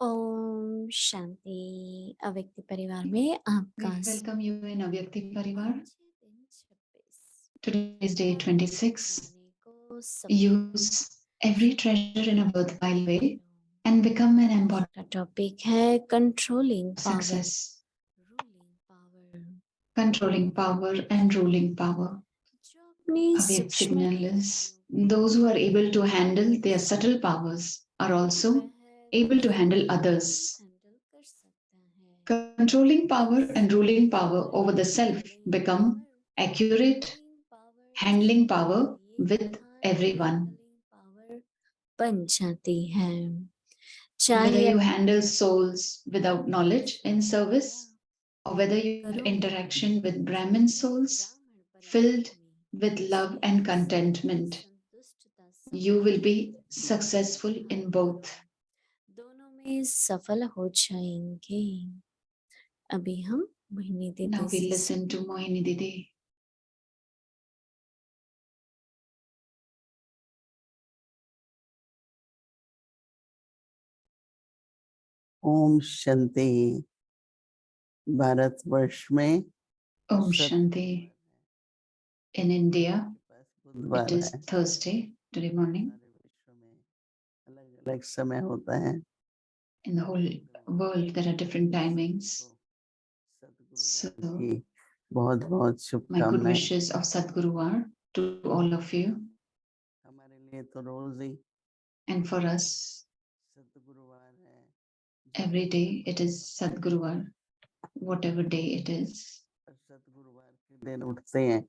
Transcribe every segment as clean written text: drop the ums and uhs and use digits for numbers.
ओम शांति अव्यक्ति परिवार में आपका We welcome you in Avyakti Parivar. आज दिन 26 Today is day 26. बनाने को Use every treasure in a worthwhile way and become an embodiment का टॉपिक है controlling of power success. Ruling power Controlling power and ruling power. जो अपनी Avyakt सूक्ष्म signal is those who are able to handle their subtle powers are also able to handle others. Handle कर सकता है Controlling power and ruling power over the self become accurate handling power with everyone. Power बन जाती है Whether चाहे you handle souls without knowledge in service, or whether you have interaction with Brahmin souls filled with love and contentment, you will be successful in both. दोनों में सफल हो जाएंगे अभी हम मोहिनी Now दीदी we से listen to Mohini Didi. Om Shanti. Bharatvarsh में Om Shanti. In India, it बुधवार is है। Thursday, today morning. हमारे विश्व में अलग अलग समय होता है। In the whole world, there are different timings. Satguru So, की बहुत बहुत my good शुभकामनाएं। wishes of Sadguru are to all of you. हमारे लिए तो रोज ही And for us, सतगुरुवार है। every day it is Sadguruvar, whatever day it is. सतगुरुवार के दिन उठते हैं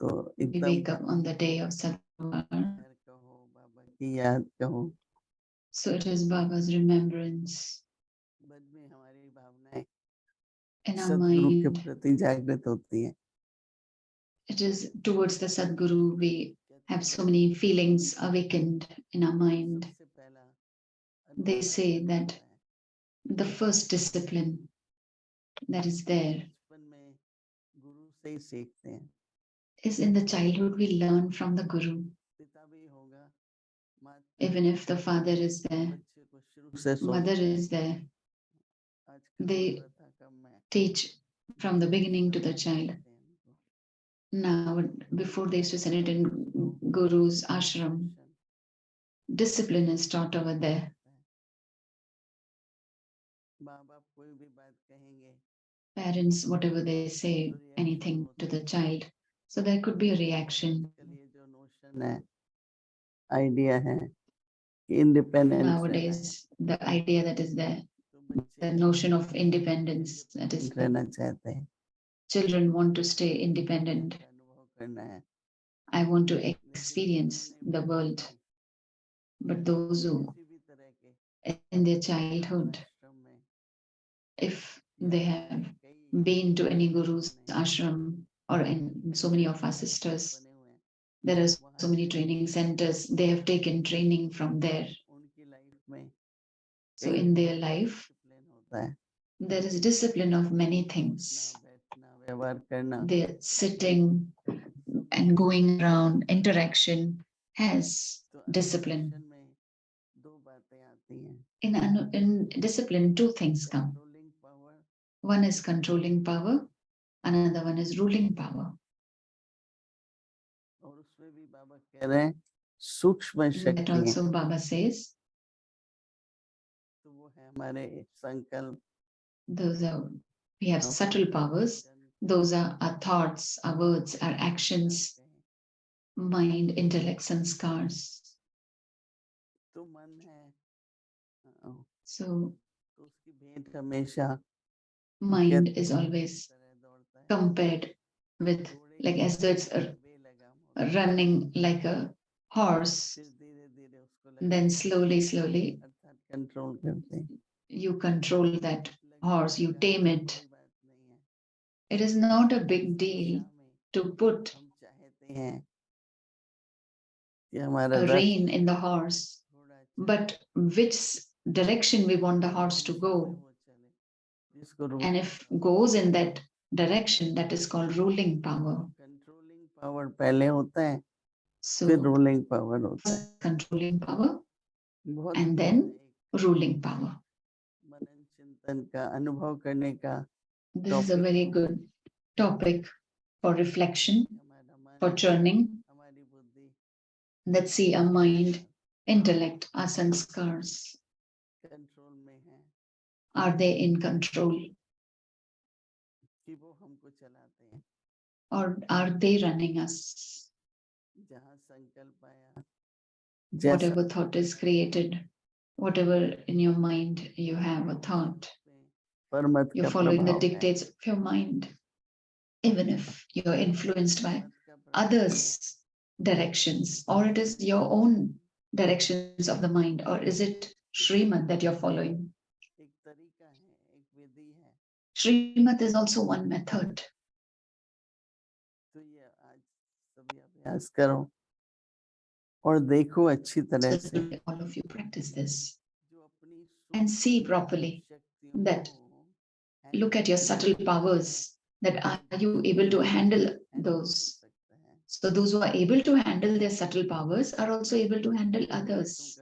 तो We एकदम wake up on the day of Sadguruvar. कहो, बाबा की याद कहो। So it is Baba's remembrance मन में हमारी भावनाएं in our सतगुरु के mind. प्रति जागृत होती हैं। It is towards the Sadguru we have so many feelings awakened in our mind. सबसे पहला They say that the first discipline that is there बचपन में गुरु से ही सीखते हैं। is in the childhood we learn from the Guru. पिता भी होगा, Even if the father is there, बच्चे को शुरू से mother सोचते हैं। is there, आजकल they प्रथा कम है। teach from the beginning to the child. Now, before they used to send it in Guru's ashram, discipline is taught over there. Parents, whatever they say, anything to the child. So there could be a reaction. Idea है independence Nowadays, the idea that is there, the notion of independence that is there. रहना चाहते हैं। Children want to stay independent. अनुभव करना है। I want to experience the world. But those who, in their childhood, if they have been to any Guru's ashram or in so many of our sisters, there are so many training centers, they have taken training from there. So in their life, there is discipline of many things. They're sitting and going around, interaction has discipline. In discipline, two things come. One is controlling power, another one is ruling power. सूक्ष्म That शक्ति है। also Baba says, तो वो है हमारे संकल्प। those are, we have subtle powers. Those are our thoughts, our words, our actions, mind, intellect, sanskars. तो मन है। So तो उसकी भेंट हमेशा mind is always compared with, like as though it's running like a horse. Then slowly, you control that horse, you tame it. It is not a big deal to put a rein in the horse, but which direction we want the horse to go. And if goes in that direction, that is called ruling power. Controlling power पहले होता है, So फिर ruling power होता है। controlling power, and then ruling power. मनन चिंतन का अनुभव करने का This is a very good topic for reflection, हमारा मन for churning. हमारी बुद्धि Let's see our mind, intellect, our sanskars. Control में है Are they in control? कि वो हमको चलाते हैं Or are they running us? जहाँ संकल्प आया Whatever thought is created, whatever in your mind you have a thought, परमत you're का following the प्रभाव है dictates of your mind, even if you're influenced by परमत का प्रभाव others' directions, or it is your own directions of the mind, or is it Srimad that you're following? एक तरीका है एक विधि है Srimad is also one method. तो ये आज सभी अभ्यास करो और देखो अच्छी तरह So से today all of you practice this जो अपनी and see सूक्ष्म properly शक्तियों that को look at your subtle powers, that are you able to handle those? So those who are able to handle their subtle powers are also able to handle others.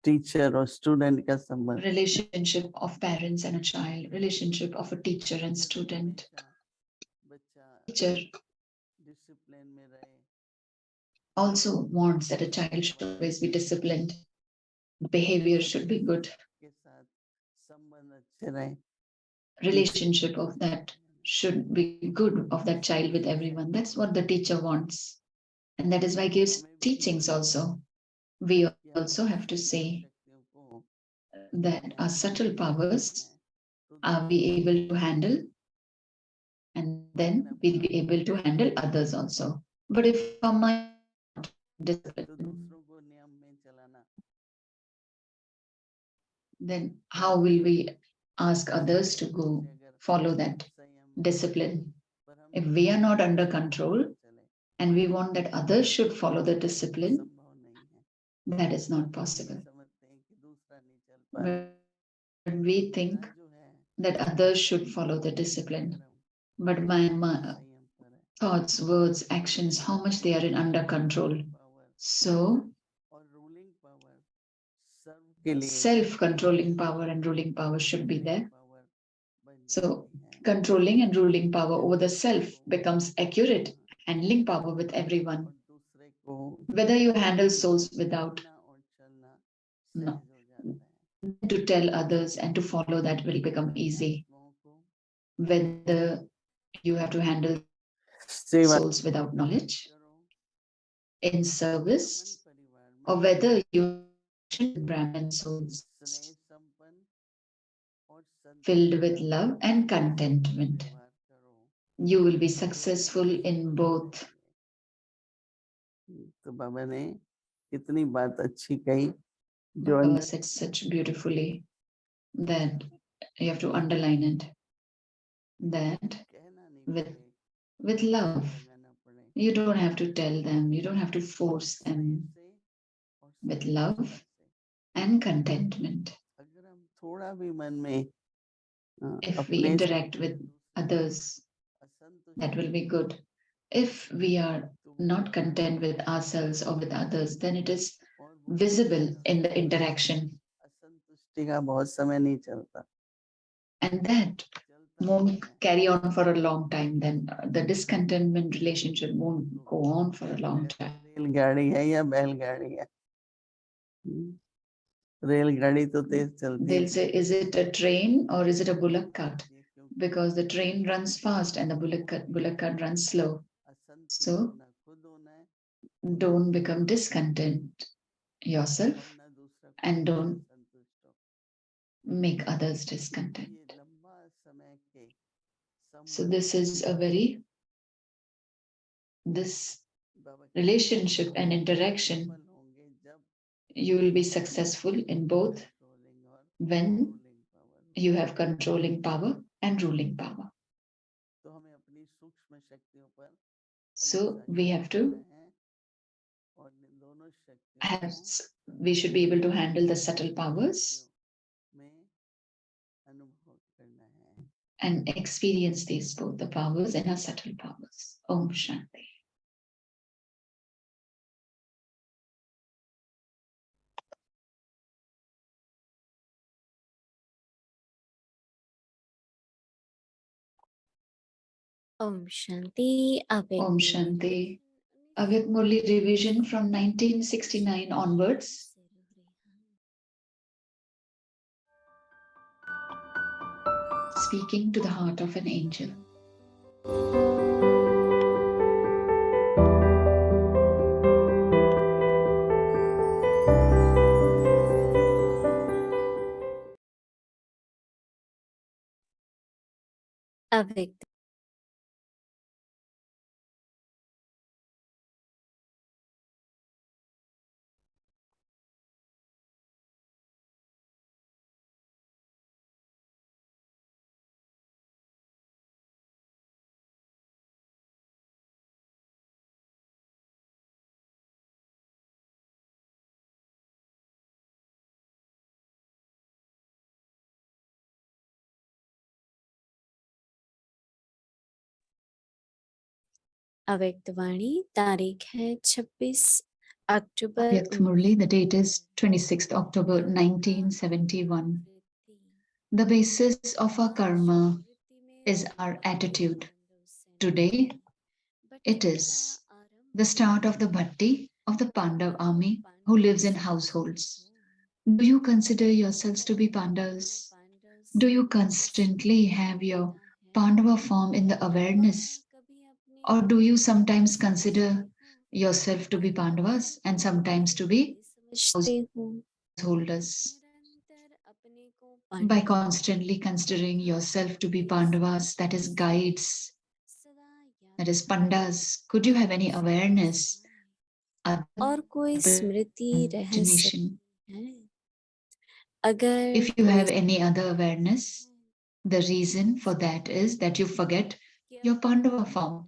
Teacher और student का संबंध Relationship of parents and a child, relationship of a teacher and student. बच्चा Teacher discipline में रहे also wants that a child should always be disciplined. Behavior should be good. के साथ संबंध अच्छे रहे Relationship of that should be good of that child with everyone. That's what the teacher wants. And that is why he gives teachings also. We also have to say that our subtle powers are we able to handle, and then we'll be able to handle others also. But if our mind is not disciplined, दूसरों को नियम में चलाना then how will we ask others to go follow that discipline? If we are not under control and we want that others should follow the discipline, that is not possible. But we think that others should follow the discipline. But my thoughts, words, actions, how much they are in under control. So self-controlling power and ruling power should be there. So controlling and ruling power over the self becomes accurate handling power with everyone. Whether you handle souls without, no. To tell others and to follow that will become easy. Whether you have to handle souls without knowledge, in service, or whether you Brahmin souls filled with love and contentment. You will be successful in both. तो बाबा ने इतनी बात अच्छी कही जो Baba said such beautifully that you have to underline it. That with love, you don't have to tell them, you don't have to force them. With love and contentment. If we interact with others, that will be good. If we are not content with ourselves or with others, then it is visible in the interaction. And that won't carry on for a long time. Then the discontentment relationship won't go on for a long time. रेलगाड़ी है या बैलगाड़ी है रेलगाड़ी तो तेज चलती है They'll say, is it a train or is it a bullock cart? Because the train runs fast and the bullock cart runs slow. So don't become discontent yourself and don't make others discontent. So this relationship and interaction, you will be successful in both when you have controlling power and ruling power. So we have to we should be able to handle the subtle powers and experience these both, the powers and our subtle powers. Om Shanti. Om Shanti. अव्यक्त Om Shanti. Avyat Murli revision from 1969 onwards. Speaking to the heart of an angel. अव्यक्त अव्यक्त वाणी तारीख है 26 अक्टूबर Avyat Murli, the date is 26th October 1971. The basis of our karma is our attitude. Today, it is the start of the bhakti of the Pandav army who lives in households. Do you consider yourselves to be Pandavas? Do you constantly have your Pandava form in the awareness? Or do you sometimes consider yourself to be Pandavas and sometimes to be householders? By constantly considering yourself to be Pandavas, that is guides, that is Pandas, could you have any awareness और कोई स्मृति रह imagination? सकती है अगर If you कोई have any other awareness, the reason for that is that you forget your Pandava form.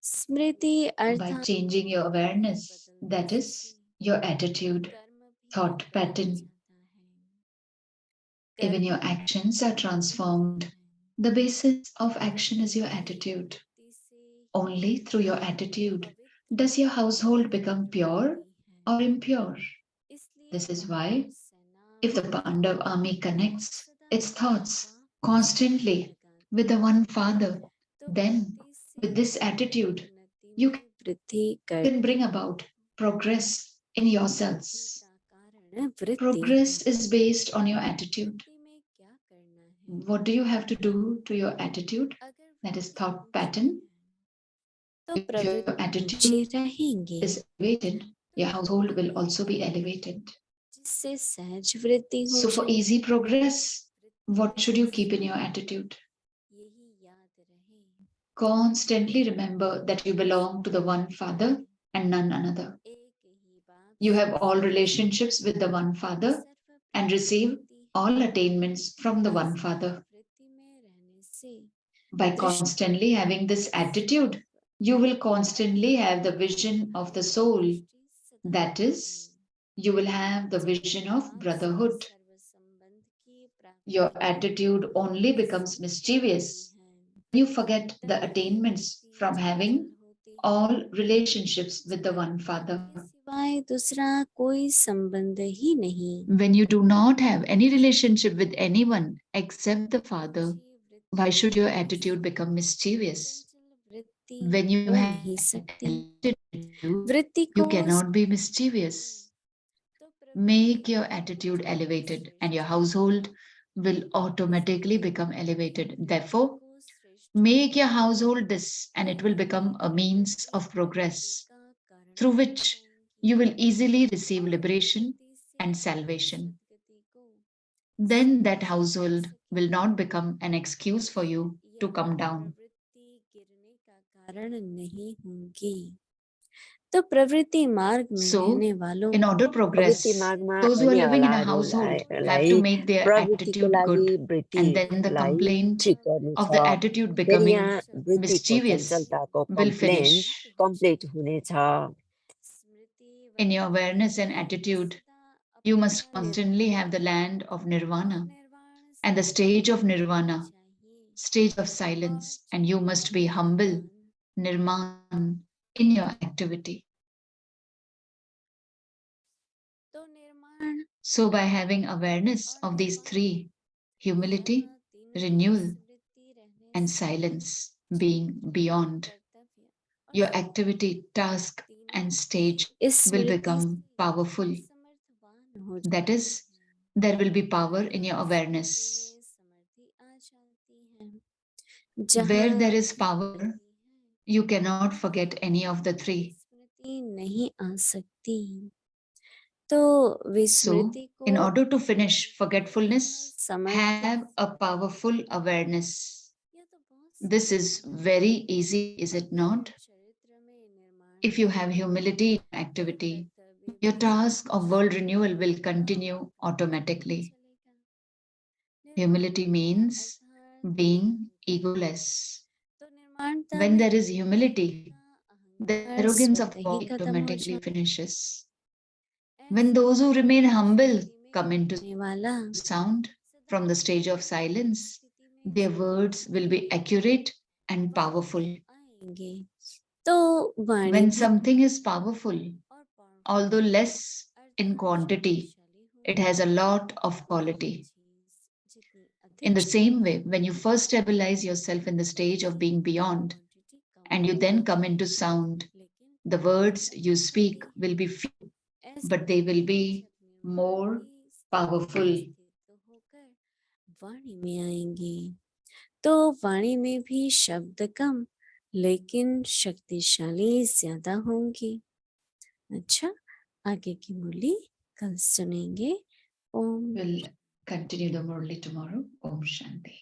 Smriti By अर्थात changing your awareness, that is your attitude, thought pattern, even your actions are transformed. The basis of action is your attitude. Only through your attitude does your household become pure or impure. This is why, if the Pandav army connects its thoughts constantly with the one Father, then with this attitude, you can bring about progress in yourselves. Progress is based on your attitude. What do you have to do to your attitude? That is thought pattern. If your attitude रहेंगे is elevated, your household will also be elevated. जिससे सहज वृद्धि हो So, for जाए easy progress, what should you keep in your attitude? यही याद रहे Constantly remember that you belong to the one Father and none another. एक ही बाप You have all relationships with the one Father and receive all attainments from the one Father. वृत्ति में रहने से By constantly having this attitude, you will constantly have the vision of the soul. That is, you will have the vision of brotherhood. Your attitude only becomes mischievous. You forget the attainments from having all relationships with the one Father. सिवाय दूसरा कोई संबंध ही नहीं When you do not have any relationship with anyone except the Father, why should your attitude become mischievous? वृत्ति When you हो have नहीं सकती attitude, वृत्ति you को cannot be mischievous. Make your attitude elevated, and your household will automatically become elevated. Therefore, make your household this, and it will become a means of progress through which you will easily receive liberation and salvation. Then that household will not become an excuse for you to come down. गिरने का कारण नहीं होंगी तो प्रवृत्ति मार्ग में So, रहने वालों in order to प्रवृत्ति progress, मार्गमा those who are living in a household have to रहनेवालाहरूलाई make their प्रवृत्तिको attitude लागि good, and then the वृत्तिलाई complaint ठिक गर्नु of the छ attitude फेरि becoming यहाँ वृत्तिको mischievous चञ्चलताको will complain finish. Complete हुनेछ In your awareness and attitude, you must constantly have the land of nirvana and the stage of nirvana, stage of silence, and you must be humble, nirman, in your activity. तो निर्माण So, by having awareness of these three, humility, renewal, and silence being beyond. Your activity, task, and stage will become powerful. That is, there will be power in your awareness. Where there is power, you cannot forget any of the three. नहीं आ सकती तो So, विस्मृति in को order to finish forgetfulness, Samarth have a powerful awareness. या तो बहुत This is very easy, is it not? चरित्र में निर्माण If you have humility in activity, your task of world renewal will continue automatically. Humility means being egoless. When there is humility, the arrogance of the body automatically finishes. When those who remain humble come into sound from the stage of silence, their words will be accurate and powerful. तो वाणी When भी something is powerful, और powerful although less in quantity, it has a lot of quality. In the same way, when you first stabilize yourself in the stage of being beyond, and you then come into sound, the words you speak will be few, but they will be more powerful. वाणी में आएंगे तो वाणी में भी शब्द कम लेकिन शक्तिशाली ज्यादा होंगी अच्छा आगे की मुरली कल सुनेंगे ओम We'll continue the Murli tomorrow. Om Shanti.